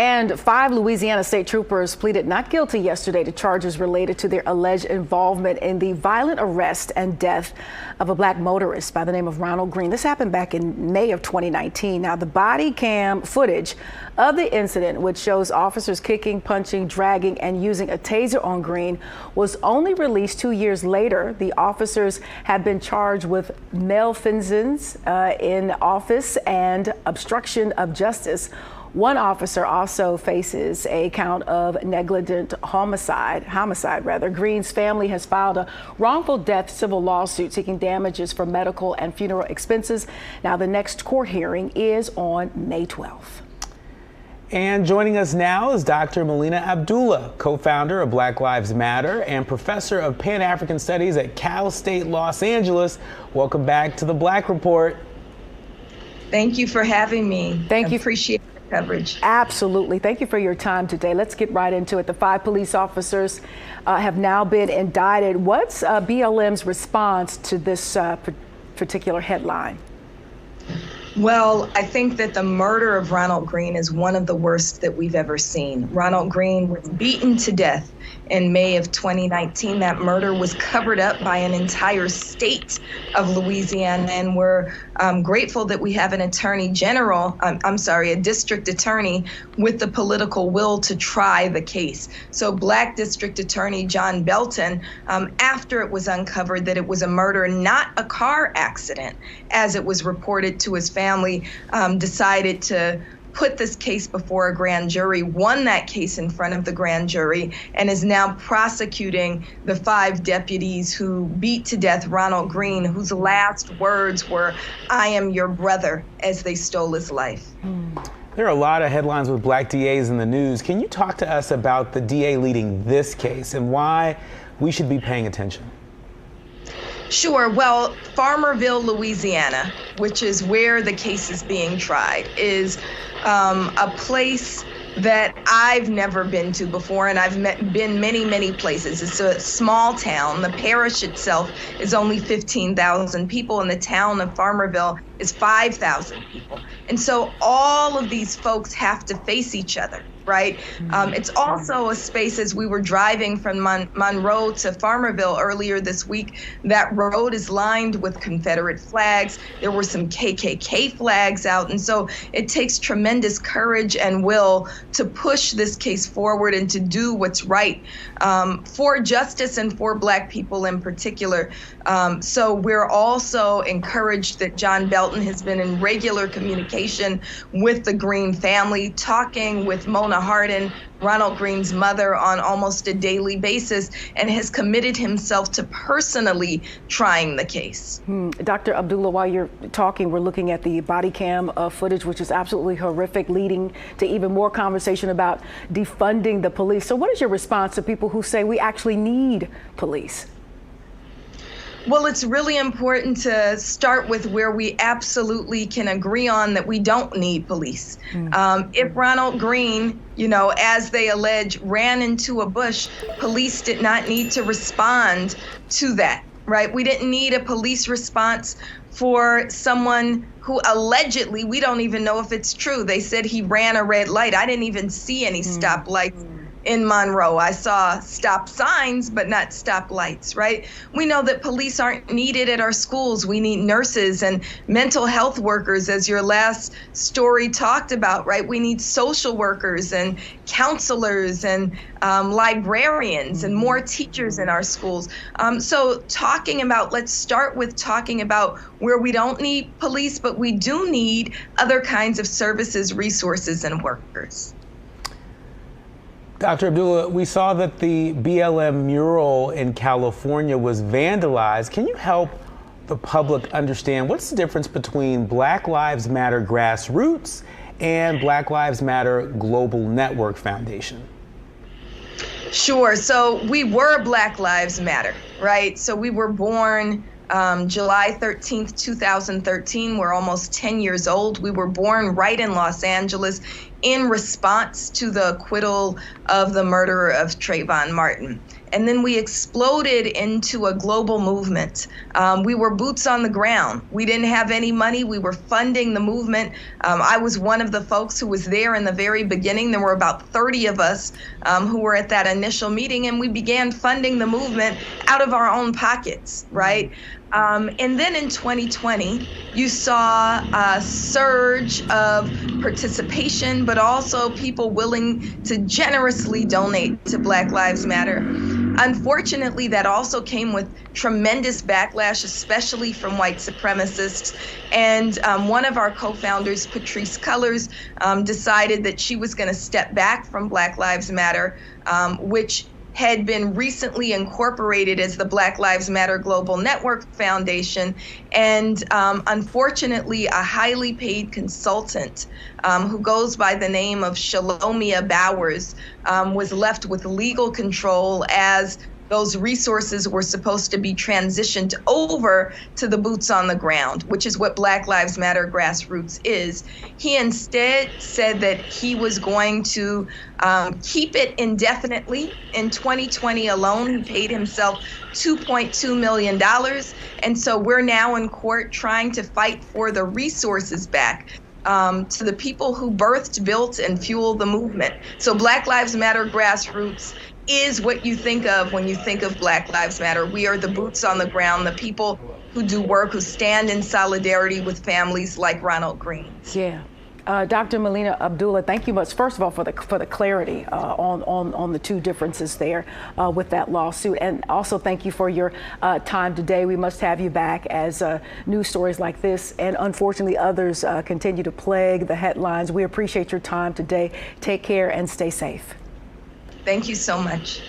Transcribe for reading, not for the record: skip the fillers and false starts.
And 5 Louisiana state troopers pleaded not guilty yesterday to charges related to their alleged involvement in the violent arrest and death of a black motorist by the name of Ronald Greene. This happened back in May of 2019. Now, the body cam footage of the incident, which shows officers kicking, punching, dragging, and using a taser on Greene, was only released 2 years later. The officers have been charged with malfeasance in office and obstruction of justice. One officer also faces a count of negligent homicide. Greene's family has filed a wrongful death civil lawsuit seeking damages for medical and funeral expenses. Now, the next court hearing is on May 12th. And joining us now is Dr. Melina Abdhullah, co-founder of Black Lives Matter and professor of Pan-African Studies at Cal State Los Angeles. Welcome back to the Black Report. Thank you for having me. Thank you. Appreciate the coverage. Absolutely. Thank you for your time today. Let's get right into it. The 5 police officers have now been indicted. What's BLM's response to this particular headline? Well, I think that the murder of Ronald Greene is one of the worst that we've ever seen. Ronald Greene was beaten to death in May of 2019. That murder was covered up by an entire state of Louisiana, and we're grateful that we have an a district attorney with the political will to try the case. So Black District Attorney John Belton, after it was uncovered that it was a murder, not a car accident, as it was reported to his family, decided to put this case before a grand jury, won that case in front of the grand jury, and is now prosecuting the 5 deputies who beat to death Ronald Greene, whose last words were, "I am your brother," as they stole his life. There are a lot of headlines with black DAs in the news. Can you talk to us about the DA leading this case and why we should be paying attention? Sure. Well, Farmerville, Louisiana, which is where the case is being tried, is a place that I've never been to before, and I've been many places. It's a small town. The parish itself is only 15,000 people, and the town of Farmerville is 5,000 people. And so all of these folks have to face each other, right? It's also a space, as we were driving from Monroe to Farmerville earlier this week, that road is lined with Confederate flags. There were some KKK flags out. And so it takes tremendous courage and will to push this case forward and to do what's right for justice and for Black people in particular. So we're also encouraged that John Belton has been in regular communication with the Greene family, talking with Mona Hardin, Ronald Greene's mother, on almost a daily basis, and has committed himself to personally trying the case. Dr. Abdhullah, while you're talking, we're looking at the body cam footage, which is absolutely horrific, leading to even more conversation about defunding the police. So what is your response to people who say we actually need police? Well, it's really important to start with where we absolutely can agree on that we don't need police. If Ronald Greene, as they allege, ran into a bush, police did not need to respond to that, right? We didn't need a police response for someone who allegedly, we don't even know if it's true, they said he ran a red light. I didn't even see any stoplights in Monroe. I saw stop signs, but not stop lights, right? We know that police aren't needed at our schools. We need nurses and mental health workers, as your last story talked about, right? We need social workers and counselors and librarians and more teachers in our schools. So let's start with talking about where we don't need police, but we do need other kinds of services, resources, and workers. Dr. Abdhullah, we saw that the BLM mural in California was vandalized. Can you help the public understand what's the difference between Black Lives Matter Grassroots and Black Lives Matter Global Network Foundation? Sure. So we were Black Lives Matter, right? So we were born July 13th, 2013. We're almost 10 years old. We were born right in Los Angeles in response to the acquittal of the murderer of Trayvon Martin. and then we exploded into a global movement. We were boots on the ground. We didn't have any money. We were funding the movement. I was one of the folks who was there in the very beginning. There were about 30 of us who were at that initial meeting, and we began funding the movement out of our own pockets, right? And then in 2020, you saw a surge of participation, but also people willing to generously donate to Black Lives Matter. Unfortunately, that also came with tremendous backlash, especially from white supremacists. And one of our co-founders, Patrisse Cullors, decided that she was going to step back from Black Lives Matter, which had been recently incorporated as the Black Lives Matter Global Network Foundation. And unfortunately, a highly paid consultant who goes by the name of Shalomia Bowers was left with legal control as those resources were supposed to be transitioned over to the boots on the ground, which is what Black Lives Matter Grassroots is. He instead said that he was going to keep it indefinitely. In 2020 alone, he paid himself $2.2 million. And so we're now in court trying to fight for the resources back to the people who birthed, built, and fueled the movement. So Black Lives Matter Grassroots is what you think of when you think of Black Lives Matter. We are the boots on the ground, the people who do work, who stand in solidarity with families like Ronald Greene. Yeah. Dr. Melina Abdhullah, thank you much, first of all, for the clarity on the two differences there with that lawsuit. And also thank you for your time today. We must have you back as news stories like this and unfortunately others continue to plague the headlines. We appreciate your time today. Take care and stay safe. Thank you so much.